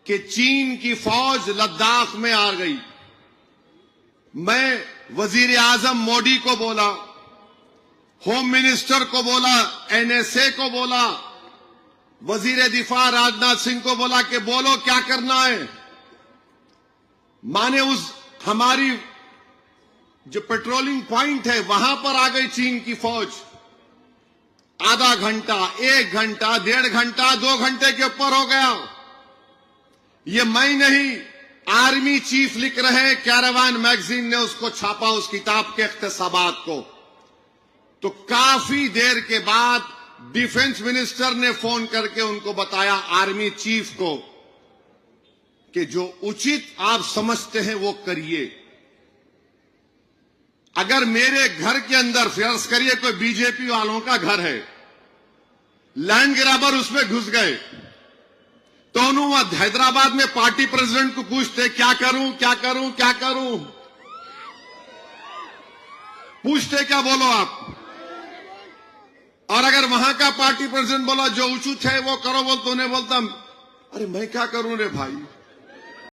कि चीन की फौज लद्दाख में आ गई। मैं वजीर आजम मोदी को बोला, होम मिनिस्टर को बोला, एनएसए को बोला, वजीर दिफा राजनाथ सिंह को बोला कि बोलो क्या करना है। माने उस हमारी जो पेट्रोलिंग पॉइंट है वहां पर आ गई चीन की फौज। आधा घंटा, 1 घंटा, 1.5 घंटा, 2 घंटे के ऊपर हो गया। ये मैं नहीं, आर्मी चीफ लिख रहे हैं, कैरावान मैगजीन ने उसको छापा, उस किताब के इख्तिसाबात को। तो काफी देर के बाद डिफेंस मिनिस्टर ने फोन करके उनको बताया, आर्मी चीफ को, कि जो उचित आप समझते हैं वो करिए। अगर मेरे घर के अंदर फर्ज करिए कोई बीजेपी वालों का घर है, लैंड ग्रैबर उसमें घुस गए, तो उन्होंने हैदराबाद में पार्टी प्रेसिडेंट को पूछते क्या करूं, क्या करूं, क्या करूं, पूछते क्या बोलो आप। और अगर वहां का पार्टी प्रेसिडेंट बोला जो उचित है वो करो, बोल तो उन्हें बोलता अरे मैं क्या करूं रे भाई,